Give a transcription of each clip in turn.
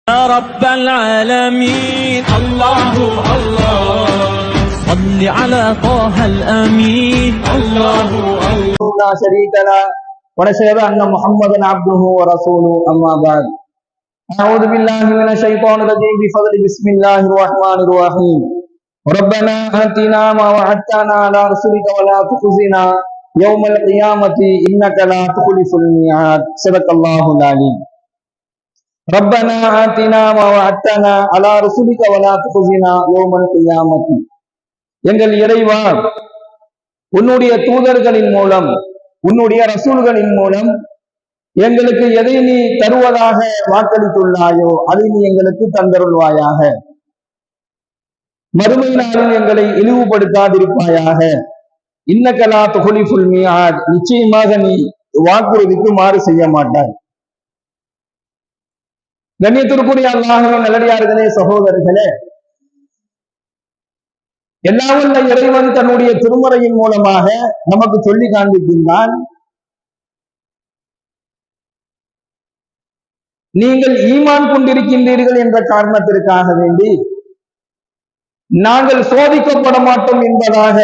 يا رب العالمين الله الله صل على طه الأمين الله الله لا شريك له ونشهد أن محمدا عبده ورسوله أما بعد أعوذ بالله من الشيطان الرجيم بفضل بسم الله الرحمن الرحيم ربنا آتنا ما وعدتنا على رسلك ولا تخزنا يوم القيامة إنك لا تخلف الميعاد صدق الله العليم ربنا آتنا ما وعدتنا على رسلك ولا تخزنا يوم القيامة எங்கள் இறைவா உன்னுடைய தூதர்களின் மூலம் உன்னுடைய ரசூல்களின் மூலம் எங்களுக்கு எதை நீ தருவதாக வாக்களித்துள்ளாயோ அதை நீ எங்களுக்கு தந்தருள்வாயாக. மறுமை நாளில் எங்களை இழிவுபடுத்தாதிருப்பாயாக. இன்னகலா துகுலிஃபுல் மிஆத், நிச்சயமாக நீ வாக்குறுதிக்கு மாறு செய்ய மாட்டாய். கண்ணியத்திற்குரிய அல்லாஹ்வின் நல்லடியார்களே, சகோதரர்களே, எல்லாவல்ல இறைவன் தன்னுடைய திருமறையின் மூலமாக நமக்கு சொல்லி காண்பிக்கின்றான். நீங்கள் ஈமான் கொண்டிருக்கின்றீர்கள் என்ற காரணத்திற்காக வேண்டி நாங்கள் சோதிக்கப்பட மாட்டோம் என்பதாக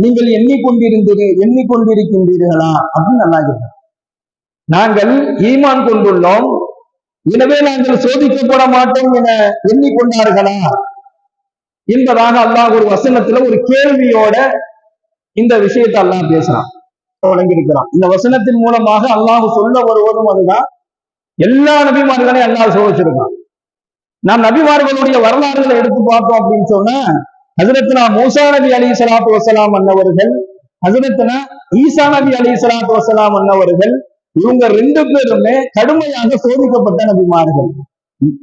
நீங்கள் எண்ணிக்கொண்டிருக்கின்றீர்களா அப்படின்னு நல்லா கேட்டார். நாங்கள் ஈமான் கொண்டுள்ளோம், எனவே நாங்கள் சோதிக்கப்பட மாட்டோம் என எண்ணிக்கொண்டார்களா என்பதாக அல்லாஹ் ஒரு வசனத்துல ஒரு கேள்வியோட இந்த விஷயத்தை அல்லாஹ் பேசுறான், வழங்கியிருக்கிறான். இந்த வசனத்தின் மூலமாக அல்லாஹ் சொல்ல வருவதும் அதுதான். எல்லா நபிமார்களையும் அல்லாஹ் சோதிச்சிருக்கான். நாம் நபிமார்களுடைய வரலாறுகளை எடுத்து பார்த்தோம் அப்படின்னு சொன்னா, ஹஜ்ரத்னா மூசா நபி அலைஹிஸ்ஸலாத்து வஸ்ஸலாம் அன்னவர்கள், ஹஜ்ரத்னா ஈசா நபி அலைஹிஸ்ஸலாத்து வஸ்ஸலாம் அன்னவர்கள், இவங்க ரெண்டு பேருமே கடுமையாக சோதிக்கப்பட்ட நபிமார்கள்.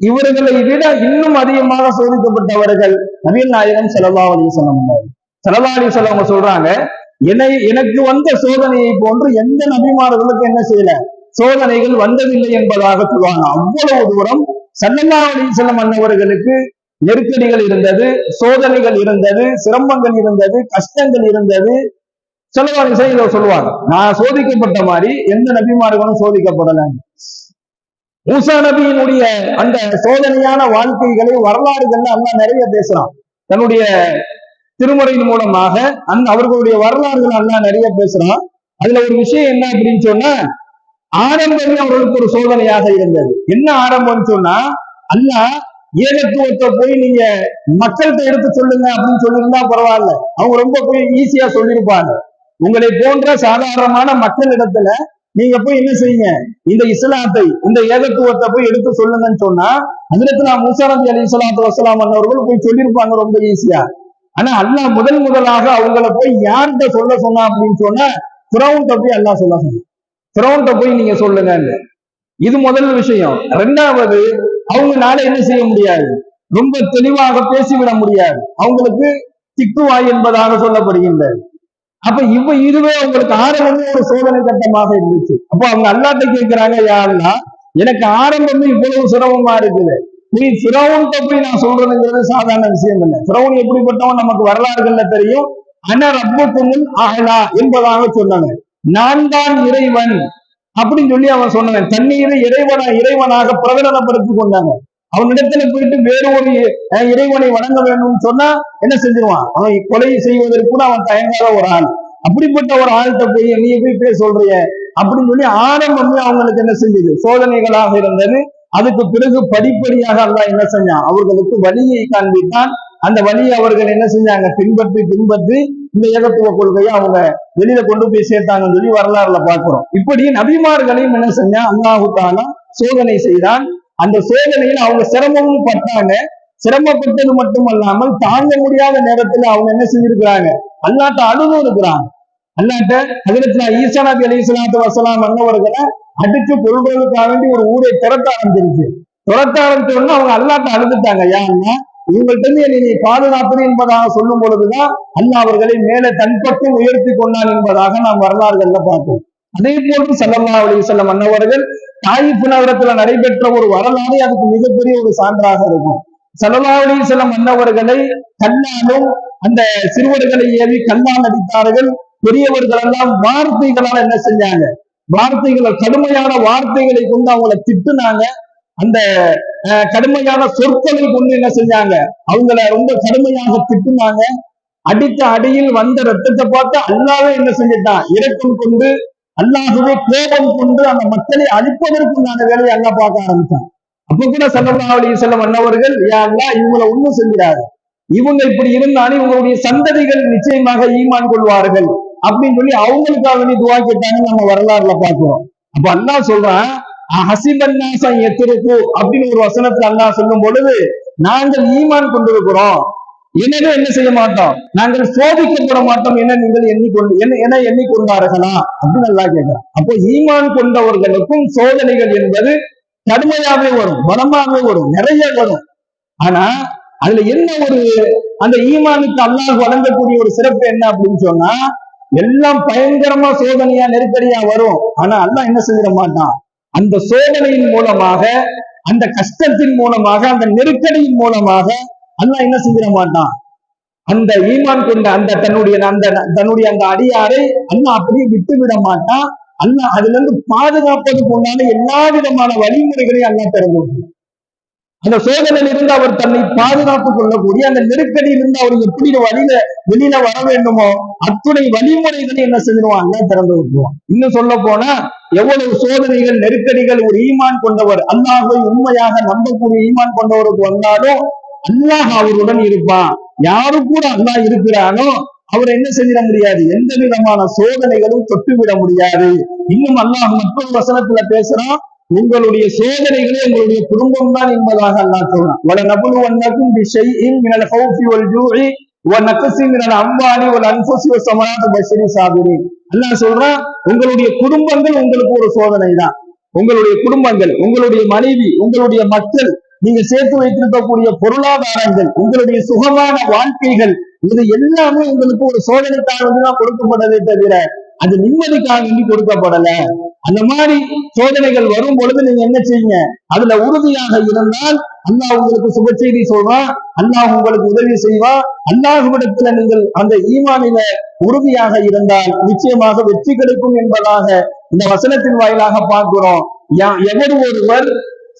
இவர்களை விட இன்னும் அதிகமாக சோதிக்கப்பட்டவர்கள் நபிகள் நாயகம் ஸல்லல்லாஹு அலைஹி வஸல்லம். ஸல்லல்லாஹு அலைஹி வஸல்லம் சொல்றாங்க, எனக்கு வந்த சோதனையை போன்று எந்த நபிமார்களுக்கும் என்ன செய்யல, சோதனைகள் வந்ததில்லை என்பதாக சொல்லுவாங்க. அவ்வளவு தூரம் ஸல்லல்லாஹு அலைஹி வஸல்லம் அன்னவர்களுக்கு நெருக்கடிகள் இருந்தது, சோதனைகள் இருந்தது, சிரமங்கள் இருந்தது, கஷ்டங்கள் இருந்தது. ஸல்லல்லாஹு அலைஹி வஸல்லம் இதை சொல்லுவாங்க, நான் சோதிக்கப்பட்ட மாதிரி எந்த நபிமார்களும் சோதிக்கப்படல. மூசா நபியினுடைய அந்த சோதனையான வாழ்க்கைகளை வரலாறுகள்ல அல்லாஹ் நிறைய பேசுறான். தன்னுடைய திருமுறையின் மூலமாக அவர்களுடைய வரலாறுகள் அல்லாஹ் நிறைய பேசுறான். அதுல ஒரு விஷயம் என்ன அப்படின்னு சொன்னா, ஆரம்பமே அவர்களுக்கு ஒரு சோதனையாக இருந்தது. என்ன ஆரம்பம்னு சொன்னா, அல்லாஹ் ஏகத்துவத்தை போய் நீங்க மக்கள்கிட்ட எடுத்து சொல்லுங்க அப்படின்னு சொல்லியிருந்தா பரவாயில்ல, அவங்க ரொம்ப போய் ஈஸியா சொல்லியிருப்பாங்க. உங்களை போன்ற சாதாரணமான மக்களிடத்துல நீங்க போய் என்ன செய்யுங்க, இந்த இஸ்லாத்தை, இந்த ஏகத்துவத்தை போய் எடுத்து சொல்லுங்கன்னு சொன்னா, ஹஜ்ரத்னா மூசா நபி அலைஹிஸ்ஸலாத்து வஸ்ஸலாம் அன்னவர்கள் போய் சொல்லியிருப்பாங்க ரொம்ப ஈஸியா. ஆனா அல்லாஹ் முதலாக அவங்கள போய் யார்கிட்ட சொல்ல சொன்னா அப்படின்னு சொன்னா, ஃபிரௌன்ட்ட போய் அல்லாஹ் சொல்ல சொன்னான். ஃபிரௌன்ட்ட போய் நீங்க சொல்லுங்க. இது முதல் விஷயம். ரெண்டாவது, அவங்களால என்ன செய்ய முடியாது, ரொம்ப தெளிவாக பேசிவிட முடியாது, அவங்களுக்கு திக்குவாய் என்பதாக சொல்லப்படுகின்றது. அப்ப இதுவே அவங்களுக்கு ஆரம்பமே ஒரு சோதனை கட்டமாக இருந்துச்சு. அப்போ அவங்க அல்லாஹ்ட்ட கேட்கிறாங்க, யா அல்லாஹ், எனக்கு ஆரம்பமே இவ்வளவு சிரமமா இருக்குது, நீ ஃபிரௌன்ட்ட போய் நான் சொல்றதுங்கிறது சாதாரண விஷயம் இல்லை. ஃபிரௌன் எப்படிப்பட்டவன் நமக்கு வரலாறுகள்ல தெரியும். அன ரப்புக்குமுல் அஅலா என்பதாக சொன்னாங்க, நான் தான் இறைவன் அப்படின்னு சொல்லி அவன் சொன்னான். தண்ணீரை இறைவனாக பிரகடனப்படுத்தி கொண்டாங்க. அவனிடத்துல போயிட்டு வேறு ஒரு இறைவனை வணங்க வேண்டும்னு சொன்னா என்ன செஞ்சிருவான், அவன் கொலை செய்வதற்கு கூட அவன் தயங்காத ஒரு ஆள். அப்படிப்பட்ட ஒரு ஆள்கிட்ட போய் நீ போய் பேச சொல்றிய அப்படின்னு சொல்லி ஆரம்பமே அவங்களுக்கு என்ன செஞ்சது, சோதனைகளாக இருந்தது. அதுக்கு பிறகு படிப்படியாக அல்லாஹ் என்ன செஞ்சான், அவர்களுக்கு வழியை காண்பித்தான். அந்த வழியை அவர்கள் என்ன செஞ்சாங்க, பின்பற்றி இந்த ஏகத்துவ கொள்கையை அவங்க வெளியில கொண்டு போய் சேர்த்தாங்கன்னு சொல்லி வரலாறுல பார்க்கிறோம். இப்படி நபிமார்களையும் என்ன செஞ்சான், அல்லாஹு தஆலா சோதனை செய்தான். அந்த சோதனையில் அவங்க சிரமமும் பட்டாங்க. சிரமப்பட்டது மட்டுமல்லாமல் தாங்க முடியாத நேரத்துல அவங்க என்ன செஞ்சிருக்கிறாங்க, அல்லாஹ்ட்ட அழுது இருக்கிறாங்க. அல்லாஹ்ட்ட ஹஜ்ரத்னா ஈசா நபி அலைஹிஸ்ஸலாத்து வஸ்ஸலாம் அன்னவர்களை அடிச்சு கொள்வதற்காக வேண்டி ஒரு ஊரை திரட்ட ஆரம்பிச்சிருச்சு. அவங்க அல்லாஹ்ட்ட அழுதுட்டாங்க, யா அல்லாஹ், இவங்கள்ட்ட இருந்து நீ பாதுகாப்பு என்பதாக சொல்லும் பொழுதுதான் அல்லாஹ் அவர்களை மேலே தன்பக்கம் உயர்த்தி கொண்டான் என்பதாக நாம் வரலாறுகள்ல பார்த்தோம். அதே போன்று ஸல்லல்லாஹு அலைஹி வஸல்லம் அன்னவர்கள் தாயிஃப் நகரத்துல நடைபெற்ற ஒரு வரலாறு அதுக்கு மிகப்பெரிய ஒரு சான்றாக இருக்கும். ஸல்லல்லாஹு அலைஹி வஸல்லம் அன்னவர்களை கல்லாலும் அந்த சிறுவர்களை ஏவி கல்லால் அடித்தார்கள். பெரியவர்கள் எல்லாம் வார்த்தைகளால் என்ன செஞ்சாங்க, வார்த்தைகளை, கடுமையான வார்த்தைகளை கொண்டு அவங்களை திட்டுனாங்க. அந்த கடுமையான சொற்களை கொண்டு என்ன செஞ்சாங்க, அவங்கள ரொம்ப கடுமையாக திட்டுனாங்க. அடித்த அடியில் வந்த ரத்தத்தை பார்த்து அல்லாவே என்ன செஞ்சிட்டான், இரக்கம் கொண்டு அல்லாஹுவே கோபம் கொண்டு அந்த மக்களை அழிப்பதற்குண்டான வேலையை அல்லாஹ் பார்க்க ஆரம்பிச்சான். அப்ப கூட ஸல்லல்லாஹு அலைஹி வஸல்லம் அன்னவர்கள், யா அல்லாஹ் இவங்களை ஒண்ணும் செஞ்சிடாது, இவங்க இப்படி இருந்தாலும் இவங்களுடைய சந்ததிகள் நிச்சயமாக ஈமான் கொள்வார்கள் அப்படின்னு சொல்லி அவங்களுக்காக வேண்டி துவா கேட்டாங்க. நம்ம வரலாறுல பார்க்கிறோம். அப்ப அல்லாஹ் சொல்றான், ஹசிபன்னாஸ யத்ருக்கு அப்படின்னு ஒரு வசனத்துல அல்லாஹ் சொல்லும் பொழுது, நாங்கள் ஈமான் கொண்டிருக்கிறோம், எனவே என்ன செய்ய மாட்டோம், நாங்கள் சோதிக்கப்பட மாட்டோம் என நீங்கள் எண்ணிக்கொண்டார்களா அப்படின்னு நல்லா கேட்கிறோம். அப்போ ஈமான் கொண்டவர்களுக்கும் சோதனைகள் என்பது கடுமையாவே வரும், பலமாவே வரும், நிறைய வரும். ஆனா அதுல என்ன ஒரு அந்த ஈமானுக்கு அல்லாஹ் வழங்கக்கூடிய ஒரு சிறப்பு என்ன அப்படின்னு சொன்னா, எல்லாம் பயங்கரமா சோதனையா நெருக்கடியா வரும். ஆனா அல்லாஹ் என்ன செஞ்சிட மாட்டான், அந்த சோதனையின் மூலமாக, அந்த கஷ்டத்தின் மூலமாக, அந்த நெருக்கடியின் மூலமாக அல்லாஹ் என்ன செஞ்சிட மாட்டான், அந்த ஈமான் கொண்ட அந்த தன்னுடைய அந்த அடியாரை அல்லாஹ் அப்படியே விட்டு விட மாட்டான். அல்லாஹ் அதுல இருந்து பாதுகாப்பதற்கு உண்டான எல்லா விதமான வழிமுறைகளையும் அல்லாஹ் திறந்து, அந்த சோதனையில் இருந்து அவர் தன்னை பாதுகாத்துக் கொள்ளக்கூடிய, அந்த நெருக்கடியில் இருந்து அவர் எப்படி வெளியில வர வேண்டுமோ அத்துணை வழிமுறைகளை என்ன செஞ்சிருவான், அல்லாஹ் திறந்து விட்டுருவான். இன்னும் சொல்ல போனா எவ்வளவு சோதனைகள் நெருக்கடிகள் ஒரு ஈமான் கொண்டவர், அல்லாஹ்வை உண்மையாக நம்பக்கூடிய ஈமான் கொண்டவருக்கு வந்தாலும் அல்லாஹ் அவருடன் இருப்பான். யாரு கூட அல்லாஹ் இருக்கிறானோ அவர் என்ன செஞ்சிட முடியாது, எந்த விதமான சோதனைகளும் தொட்டுவிட முடியாது. இன்னும் அல்லாஹ் மற்றொரு வசனத்துல பேசுறான், உங்களுடைய சோதனைகளே உங்களுடைய குடும்பம் தான் என்பதாக அல்லாஹ் சொல்றான். வலநபுலுவன்னகும் பிஷைஇன் மினல் ஹௌஃபி வல் ஜூஇ வ நக்ஸின் மினல் அம்வாலி வல் அன்ஃபுஸி வஸ்ஸமராத்தி வபஷிரி சாபிரீன். அல்லாஹ் சொல்றான், உங்களுடைய குடும்பங்கள் உங்களுக்கு ஒரு சோதனை தான். உங்களுடைய குடும்பங்கள், உங்களுடைய மனைவி, உங்களுடைய மக்கள், நீங்க சேர்த்து வைத்திருக்கக்கூடிய பொருளாதாரங்கள், உங்களுடைய சுகமான வாழ்க்கைகள், இது எல்லாமே உங்களுக்கு ஒரு சோதனைக்காக தான் கொடுக்கப்பட்டதே தவிர அது நிம்மதிக்காக வேண்டி கொடுக்கப்படல. அந்த மாதிரி சோதனைகள் வரும் பொழுது நீங்க என்ன செய்யுங்க, அதுல உறுதியாக இருந்தால் அல்லாஹ் உங்களுக்கு சுப செய்தி சொல்றான், அல்லாஹ் உங்களுக்கு உதவி செய்வான். அல்லாஹ்விடத்துல நீங்கள் அந்த ஈமானில உறுதியாக இருந்தால் நிச்சயமாக வெற்றி கிடைக்கும் என்பதாக இந்த வசனத்தின் வாயிலாக பார்க்கிறோம். எவர் ஒருவர்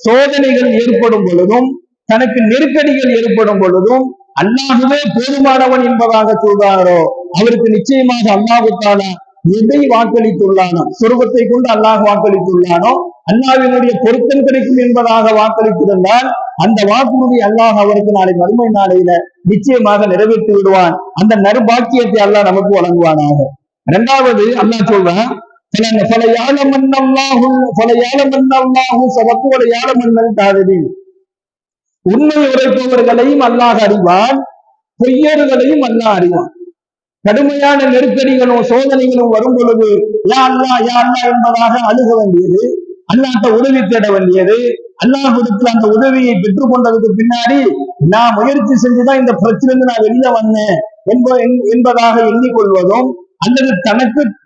சோதனைகள் ஏற்படும் பொழுதும், தனக்கு நெருக்கடிகள் ஏற்படும் பொழுதும் அல்லாஹுவே போதுமானவன் என்பதாக சொல்றாரோ அவருக்கு நிச்சயமாக அல்லாஹ் தஆலா எதை வாக்களித்துள்ளானோ, சொர்க்கத்தை கொண்டு அல்லாஹ் வாக்களித்துள்ளானோ, அல்லாஹ்வினுடைய பொருத்தம் கிடைக்கும் என்பதாக வாக்களித்திருந்தால் அந்த வாக்குறுதி அல்லாஹ் அவருக்கு நாளை மறுமை நாளையில நிச்சயமாக நிறைவேற்றி விடுவான். அந்த நற்பாக்கியத்தை அல்லாஹ் நமக்கு வழங்குவானாக. இரண்டாவது அல்லாஹ் சொல்றான், உண்மை உரைப்பவர்களையும் அல்லாஹ் அறிவான், பொய்யர்களையும் அல்லாஹ் அறிவான். கடுமையான நெருக்கடிகளும் சோதனைகளும் வரும் பொழுது யா அல்லாஹ் யா அல்லாஹ் என்பதாக அழுக வேண்டியது, அல்லாஹ்ட்ட உதவி தேட வேண்டியது, அல்லாஹ்விடத்தில் அந்த உதவியை பெற்றுக் கொண்டதுக்கு பின்னாடி நான் முயற்சி செஞ்சுதான் இந்த பிரச்சனை நான் வெளியில வந்தேன் என்பதாக எண்ணிக்கொள்வதும், அல்லது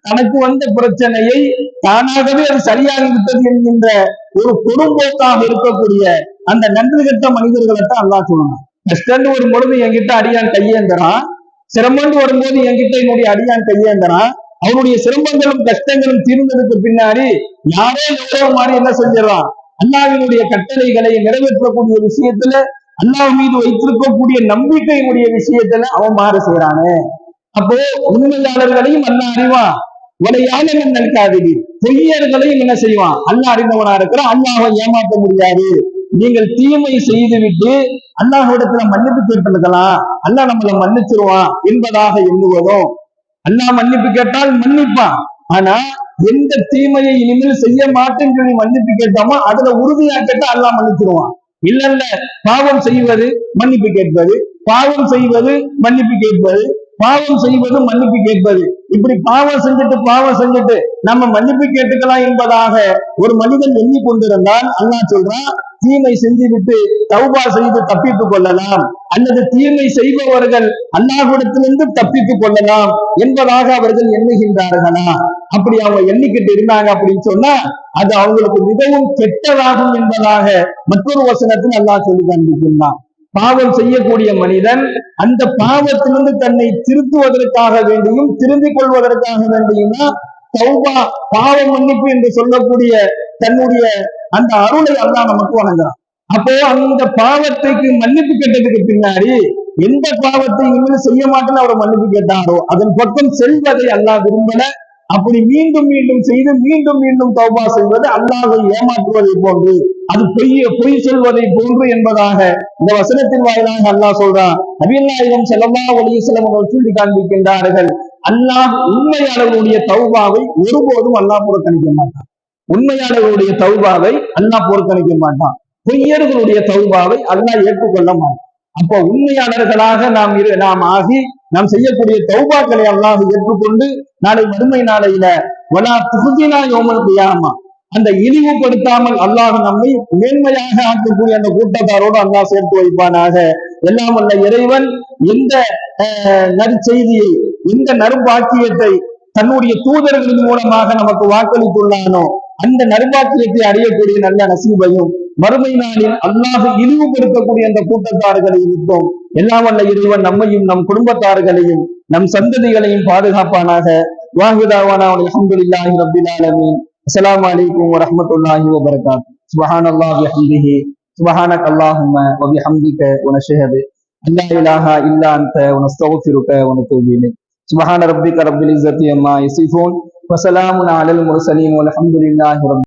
தனக்கு வந்த பிரச்சனையை தானாகவே அது சரியாகி விட்டது என்கின்ற ஒரு பொறும்போக்காக இருக்கக்கூடிய அந்த நன்றி கட்ட மனிதர்களைத்தான் அல்லாஹ் சொல்லணும். கஷ்டம் வரும் பொழுது என்கிட்ட அடியான் கையேந்தரான், சிரமம் வரும்போது என்கிட்ட என்னுடைய அடியான் கையேந்தரான். அவனுடைய சிரமங்களும் கஷ்டங்களும் தீர்ந்ததுக்கு பின்னாடி யாரோ எவ்வளவு மாதிரி என்ன செஞ்சிடறான், அல்லாஹ்வினுடைய கட்டளைகளை நிறைவேற்றக்கூடிய விஷயத்துல, அல்லாஹ் மீது வைத்திருக்கக்கூடிய நம்பிக்கையினுடைய விஷயத்துல அவன் மாறு செய்யறானே. அப்போ உண்மையாளர்களையும் அல்லாஹ் அறிவான், உடையாளர்கள் நல்காதீங்க, பொய்யர்களையும் என்ன செய்வான் அல்லாஹ் அறிந்தவனா இருக்கிறான். அல்லாஹ்வை ஏமாற்ற முடியாது. நீங்கள் தீமை செய்துவிட்டு அல்லாஹ்விடத்துல மன்னிப்பு கேட்டிருக்கலாம், அல்லாஹ் நம்மளை மன்னிச்சிருவான் என்பதாக எண்ணுவதும், அல்லாஹ் மன்னிப்பு கேட்டால் மன்னிப்பான், ஆனா எந்த தீமையை இனிமேல் செய்ய மாட்டேன்னு சொல்லி மன்னிப்பு கேட்டோமோ அதுல உறுதியா கேட்டா அல்லாஹ் மன்னிச்சிருவான். இல்ல பாவம் செய்வது மன்னிப்பு கேட்பது, பாவம் செய்வது மன்னிப்பு கேட்பது, பாவம் செய்வது மன்னிப்பு கேட்பது, இப்படி பாவம் செஞ்சுட்டு நம்ம மன்னிப்பு கேட்டுக்கலாம் என்பதாக ஒரு மனிதன் எண்ணிக்கொண்டிருந்தால் அல்லாஹ் சொல்றான், தீமை செஞ்சுவிட்டு தௌபா செய்து தப்பித்துக் கொள்ளலாம், அல்லது தீமை செய்பவர்கள் அல்லாஹ்விடத்திலிருந்து தப்பித்துக் கொள்ளலாம் என்பதாக அவர்கள் எண்ணுகின்றார்களா? அப்படி அவங்க எண்ணிக்கிட்டு இருந்தாங்க அப்படின்னு சொன்னா அது அவங்களுக்கு மிகவும் கெட்டதாகும் என்பதாக மற்றொரு வசனத்தில் அல்லாஹ் சொல்லி காண்பிக்கின்றான். பாவம் செய்யக்கூடிய மனிதன் அந்த பாவத்திலிருந்து தன்னை திருத்துவதற்காக வேண்டியும் திருந்திக் கொள்வதற்காக வேண்டியும் தௌபா, பாவ மன்னிப்பு என்று சொல்லக்கூடிய தன்னுடைய அந்த அருளை அல்லாஹ் நமக்கு வழங்குறான். அப்போ அந்த பாவத்துக்கு மன்னிப்பு கேட்டதுக்கு பின்னாடி எந்த பாவத்தை இனிமேல் செய்ய மாட்டேன்னு அவர் மன்னிப்பு கேட்டாரோ அதன் பக்கம் செல்வதை அல்லாஹ் விரும்பல. அப்படி மீண்டும் மீண்டும் செய்து மீண்டும் மீண்டும் தௌபா செய்வது அல்லாஹை ஏமாற்றுவதை போன்று, அது பொய் சொல்வதை போன்று என்பதாக இந்த வசனத்தின் வாயிலாக அல்லாஹ் சொல்றான். நபிகள் நாயகம் ஸல்லல்லாஹு அலைஹி வஸல்லம் அவர்கள் சொல்லி காண்பிக்கின்றார்கள், அல்லாஹ் உண்மையாளர்களுடைய தௌபாவை ஒருபோதும் அல்லாஹ் புறக்கணிக்க மாட்டான். உண்மையாளர்களுடைய தௌபாவை அல்லாஹ் புறக்கணிக்க மாட்டான். பொய்யர்களுடைய தௌபாவை அல்லாஹ் ஏற்றுக்கொள்ள மாட்டான். அப்போ உண்மையாளர்களாக நாம் ஆகி நாம் செய்யக்கூடிய தௌபாக்களை அல்லாஹ் ஏற்றுக்கொண்டு நாளை மறுமை நாளையில வலா துஹ்தினா யௌமல் கியாமா, அந்த இழிவுபடுத்தாமல் அல்லாஹ் நம்மை மேன்மையாக ஆக்கக்கூடிய அந்த கூட்டத்தாரோடு அல்லாஹ் சேர்த்து வைப்பானாக. எல்லாம் வல்ல இறைவன் எந்த நற்செய்தியை, எந்த நற்பாக்கியத்தை தன்னுடைய தூதர்களின் மூலமாக நமக்கு வாக்களித்துள்ளானோ அந்த நற்பாக்கியத்தை அடையக்கூடிய நல்ல நசீபையும், மறுமை நாளில் அல்லாஹ் இழிவுபடுத்தக்கூடிய அந்த கூட்டத்தார்களை விட்டோம் எல்லாம் வல்ல இறைவன் நம்மையும் நம் குடும்பத்தார்களையும் நம் சந்ததிகளையும் பாதுகாப்பானாக. வாஹிதாவானா அல்ஹம்துலில்லாஹி ரப்பில் ஆலமீன். அஸ்ஸலாமு அலைக்கும் வரஹ்மத்துல்லாஹி வபரகாத்துஹு. சுப்ஹானல்லாஹி வபிஹம்திஹி சுப்ஹானக அல்லாஹும்ம வபிஹம்திக வனஷ்ஹது அல்லா இலாஹா இல்லா அன்த வனஸ்தக்ஃபிருக வனதூபு இலைக். சுப்ஹான ரப்பிக ரப்பில் இஸ்ஸத்தி அம்மா யசிஃபூன் வஸலாமுன் அலல் முர்ஸலீன் வல்ஹம்துலில்லாஹி